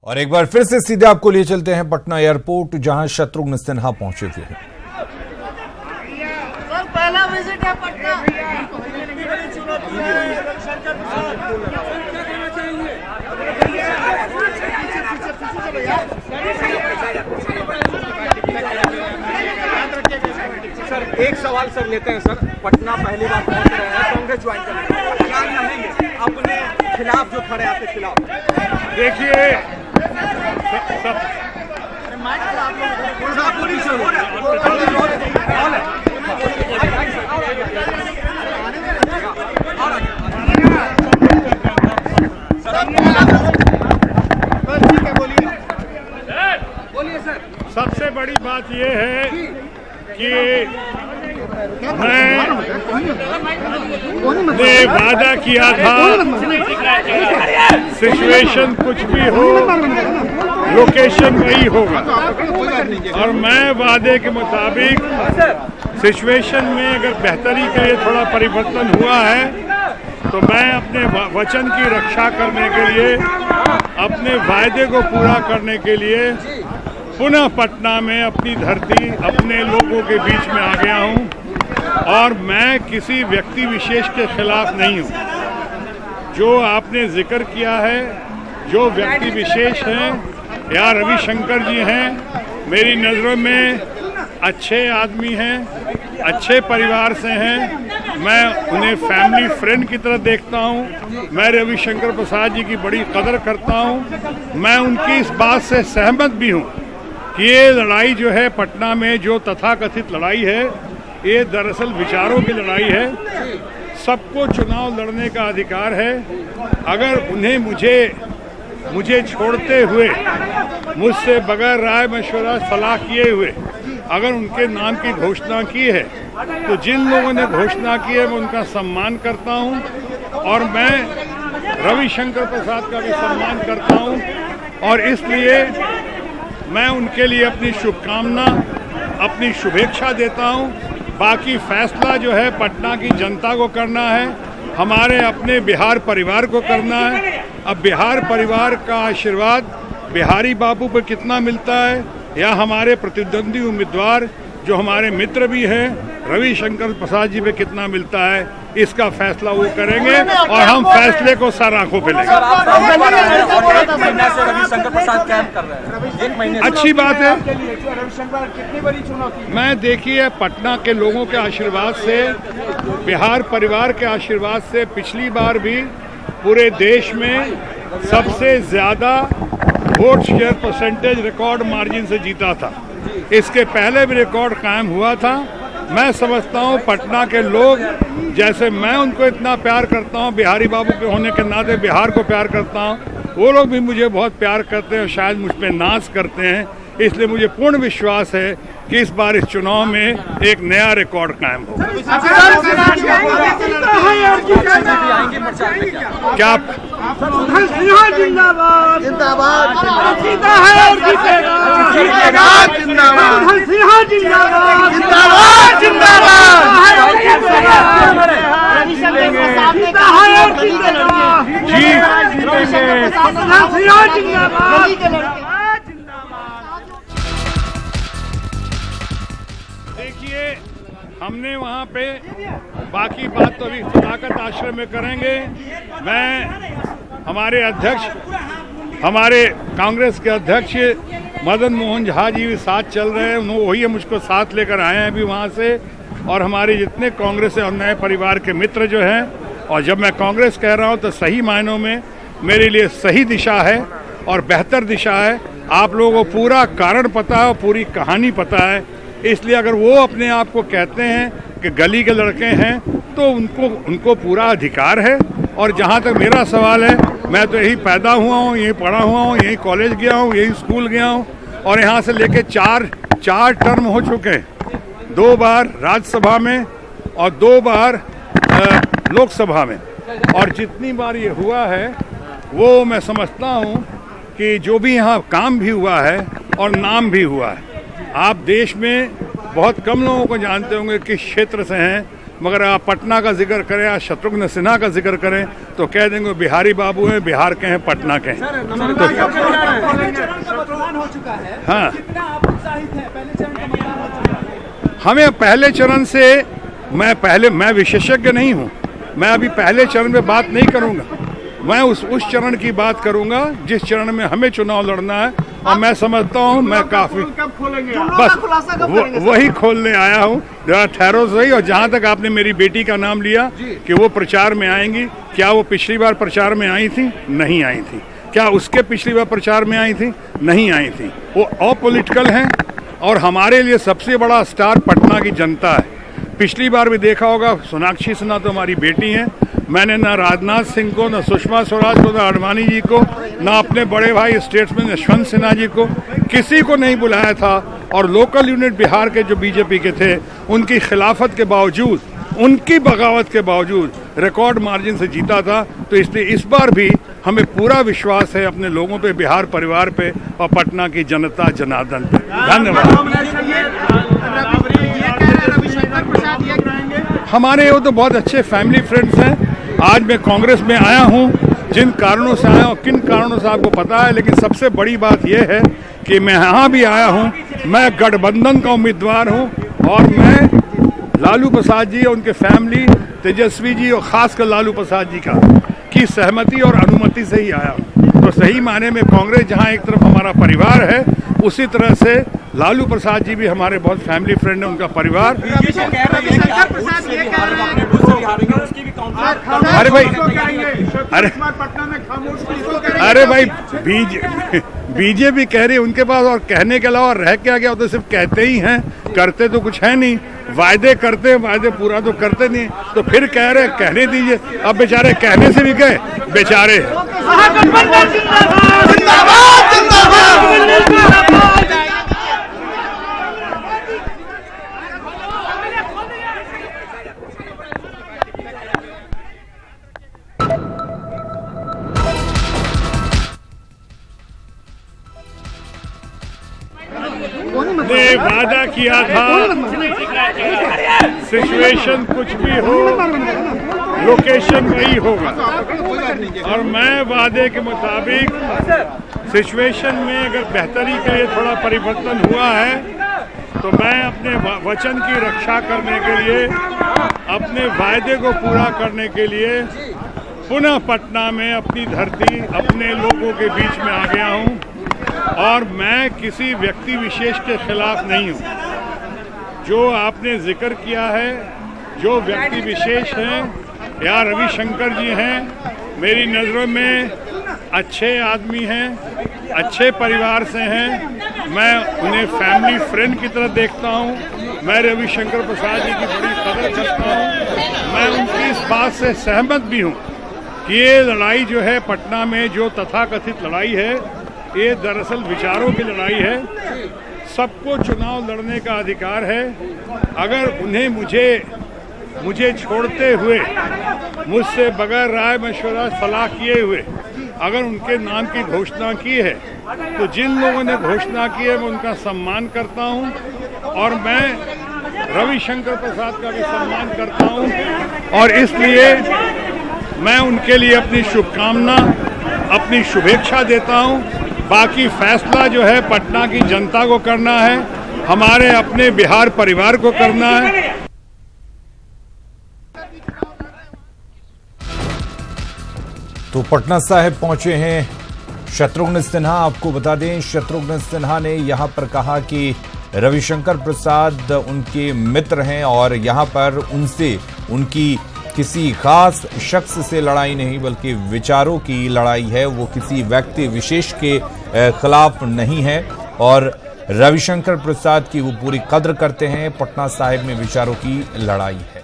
और एक बार फिर से सीधे आपको लिए चलते हैं पटना एयरपोर्ट, जहां शत्रुघ्न सिन्हा पहुंचे हुए हैं। सर पहला विजिट है पटना। सर एक सवाल सर लेते हैं सर, पटना पहली बार पहुंच रहे हैं, कांग्रेस ज्वाइन करेंगे, क्या कहेंगे अपने खिलाफ जो खड़े आपके खिलाफ? देखिए सब सबसे बड़ी बात यह है कि मैंने वादा किया था, सिचुएशन कुछ भी हो लोकेशन वही होगा, और मैं वादे के मुताबिक सिचुएशन में अगर बेहतरी के लिए थोड़ा परिवर्तन हुआ है तो मैं अपने वचन की रक्षा करने के लिए, अपने वायदे को पूरा करने के लिए पुनः पटना में अपनी धरती, अपने लोगों के बीच में आ गया हूं। और मैं किसी व्यक्ति विशेष के खिलाफ नहीं हूं। जो आपने जिक्र किया है, जो व्यक्ति विशेष हैं या रविशंकर जी हैं, मेरी नज़रों में अच्छे आदमी हैं, अच्छे परिवार से हैं, मैं उन्हें फैमिली फ्रेंड की तरह देखता हूं। मैं रविशंकर प्रसाद जी की बड़ी कदर करता हूं। मैं उनकी इस बात से सहमत भी हूं कि ये लड़ाई जो है पटना में, जो तथाकथित लड़ाई है, ये दरअसल विचारों की लड़ाई है। सबको चुनाव लड़ने का अधिकार है। अगर उन्हें मुझे छोड़ते हुए, मुझसे बगैर राय मशवरा सलाह किए हुए अगर उनके नाम की घोषणा की है, तो जिन लोगों ने घोषणा की है मैं उनका सम्मान करता हूं, और मैं रविशंकर प्रसाद का भी सम्मान करता हूं, और इसलिए मैं उनके लिए अपनी शुभकामना, अपनी शुभेच्छा देता हूं। बाकी फैसला जो है पटना की जनता को करना है, हमारे अपने बिहार परिवार को करना है। अब बिहार परिवार का आशीर्वाद बिहारी बाबू पर कितना मिलता है, या हमारे प्रतिद्वंदी उम्मीदवार जो हमारे मित्र भी हैं रविशंकर प्रसाद जी पे कितना मिलता है, इसका फैसला वो करेंगे, और हम फैसले को सर आंखों पे लेंगे। रविशंकर प्रसाद कैंप कर रहे हैं, अच्छी बात है। रविशंकर कितनी बड़ी चुनौती? मैं देखिए पटना के लोगों के आशीर्वाद से, बिहार परिवार के आशीर्वाद से पिछली बार भी पूरे देश में सबसे ज्यादा vote share percentage record margin से जीता था। इसके पहले भी रिकॉर्ड कायम हुआ था। मैं समझता हूं पटना के लोग, जैसे मैं उनको इतना प्यार करता हूं, बिहारी बाबू के होने के नाते बिहार को प्यार करता हूं, वो लोग भी मुझे बहुत प्यार करते हैं और शायद मुझ पर नाज करते हैं। इसलिए मुझे पूर्ण विश्वास है कि इस बार इस चुनाव में एक नया रिकॉर्ड कायम होगा। क्या जिंदाबाद जिंदाबाद जीता है और जीतेगा, जीतेगा जिंदाबाद, सिन्हा जिंदाबाद जिंदाबाद जिंदाबाद, रविशंकर प्रसाद ने कहा है और जीतेगा, जी सिन्हा जिंदाबाद। देखिए हमने वहाँ पे, बाकी बात तो अभी सदाकत आश्रम में करेंगे। मैं हमारे अध्यक्ष, हमारे कांग्रेस के अध्यक्ष मदन मोहन झा जी भी साथ चल रहे हैं, वही मुझको साथ लेकर आए हैं अभी वहाँ से, और हमारे जितने कांग्रेस और नए परिवार के मित्र जो हैं। और जब मैं कांग्रेस कह रहा हूँ तो सही मायनों में मेरे लिए सही दिशा है और बेहतर दिशा है। आप लोगों को पूरा कारण पता है और पूरी कहानी पता है, इसलिए अगर वो अपने आप को कहते हैं कि गली के लड़के हैं तो उनको पूरा अधिकार है। और जहाँ तक मेरा सवाल है, मैं तो यही पैदा हुआ हूँ, यही पढ़ा हुआ हूँ, यही कॉलेज गया हूँ, यही स्कूल गया हूँ, और यहाँ से लेके चार टर्म हो चुके हैं, 2 बार राज्यसभा में और 2 बार लोकसभा में। और जितनी बार ये हुआ है वो मैं समझता हूँ कि जो भी यहाँ काम भी हुआ है और नाम भी हुआ है। आप देश में बहुत कम लोगों को जानते होंगे किस क्षेत्र से हैं, मगर आप पटना का जिक्र करें या शत्रुघ्न सिन्हा का जिक्र करें तो कह देंगे बिहारी बाबू हैं, बिहार के हैं, पटना के हैं। हाँ, हमें पहले चरण से मैं विशेषज्ञ नहीं हूँ। मैं अभी पहले चरण में बात नहीं करूँगा। मैं उस चरण की बात करूँगा जिस चरण में हमें चुनाव लड़ना है। और मैं समझता हूँ मैं काफी बस वही खोलने आया हूँ। जरा ठहरो सही। और जहाँ तक आपने मेरी बेटी का नाम लिया कि वो प्रचार में आएंगी, क्या वो पिछली बार प्रचार में आई थी? नहीं आई थी। क्या उसके पिछली बार प्रचार में आई थी? नहीं आई थी। वो अपॉलिटिकल हैं और हमारे लिए सबसे बड़ा स्टार पटना की जनता है। पिछली बार भी देखा होगा, सोनाक्षी सिन्हा तो हमारी बेटी हैं। मैंने ना राजनाथ सिंह को, ना सुषमा स्वराज को, ना अडवाणी जी को, ना अपने बड़े भाई स्टेट्समैन यशवंत सिन्हा जी को, किसी को नहीं बुलाया था। और लोकल यूनिट बिहार के जो बीजेपी के थे, उनकी खिलाफत के बावजूद, उनकी बगावत के बावजूद रिकॉर्ड मार्जिन से जीता था। तो इसलिए इस बार भी हमें पूरा विश्वास है अपने लोगों पे, बिहार परिवार पे और पटना की जनता जनार्दन पे। धन्यवाद। हमारे वो तो बहुत अच्छे फैमिली फ्रेंड्स हैं। आज मैं कांग्रेस में आया हूँ, जिन कारणों से आया हूँ, किन कारणों से आपको पता है, लेकिन सबसे बड़ी बात यह है कि मैं यहाँ भी आया हूँ। मैं गठबंधन का उम्मीदवार हूँ और मैं लालू प्रसाद जी और उनके फैमिली, तेजस्वी जी और खासकर लालू प्रसाद जी की सहमति और अनुमति से ही आया हूँ। तो सही माने में कांग्रेस जहाँ एक तरफ हमारा परिवार है, उसी तरह से लालू प्रसाद जी भी हमारे बहुत फैमिली फ्रेंड है, उनका परिवार। अरे भाई बीजेपी कह रही है, उनके पास और कहने के अलावा रह क्या गया? तो सिर्फ कहते ही हैं, करते तो कुछ है नहीं। वायदे करते हैं, वायदे पूरा तो करते नहीं। तो फिर कह रहे कहने दीजिए। अब बेचारे कहने से भी गए बेचारे। ने वादा किया था सिचुएशन कुछ भी हो, लोकेशन वही होगा। और मैं वादे के मुताबिक सिचुएशन में अगर बेहतरी के लिए थोड़ा परिवर्तन हुआ है तो मैं अपने वचन की रक्षा करने के लिए, अपने वायदे को पूरा करने के लिए पुनः पटना में अपनी धरती, अपने लोगों के बीच में आ गया हूं। और मैं किसी व्यक्ति विशेष के खिलाफ नहीं हूं। जो आपने जिक्र किया है, जो व्यक्ति विशेष हैं या रविशंकर जी हैं, मेरी नज़रों में अच्छे आदमी हैं, अच्छे परिवार से हैं। मैं उन्हें फैमिली फ्रेंड की तरह देखता हूं। मैं रविशंकर प्रसाद जी की बड़ी कदर करता हूं। मैं उनकी इस बात से सहमत भी हूं कि ये लड़ाई जो है पटना में, जो तथाकथित लड़ाई है, ये दरअसल विचारों की लड़ाई है। सबको चुनाव लड़ने का अधिकार है। अगर उन्हें मुझे छोड़ते हुए, मुझसे बगैर राय मशवरा सलाह किए हुए अगर उनके नाम की घोषणा की है, तो जिन लोगों ने घोषणा की है मैं उनका सम्मान करता हूं। और मैं रविशंकर प्रसाद का भी सम्मान करता हूं। और इसलिए मैं उनके लिए अपनी शुभकामना, अपनी शुभेच्छा देता हूं। बाकी फैसला जो है पटना की जनता को करना है, हमारे अपने बिहार परिवार को करना है। तो पटना साहिब पहुंचे हैं शत्रुघ्न सिन्हा। आपको बता दें, शत्रुघ्न सिन्हा ने यहां पर कहा कि रविशंकर प्रसाद उनके मित्र हैं और यहां पर उनसे उनकी किसी खास शख्स से लड़ाई नहीं, बल्कि विचारों की लड़ाई है। वो किसी व्यक्ति विशेष के खिलाफ नहीं है और रविशंकर प्रसाद की वो पूरी कद्र करते हैं। पटना साहिब में विचारों की लड़ाई है।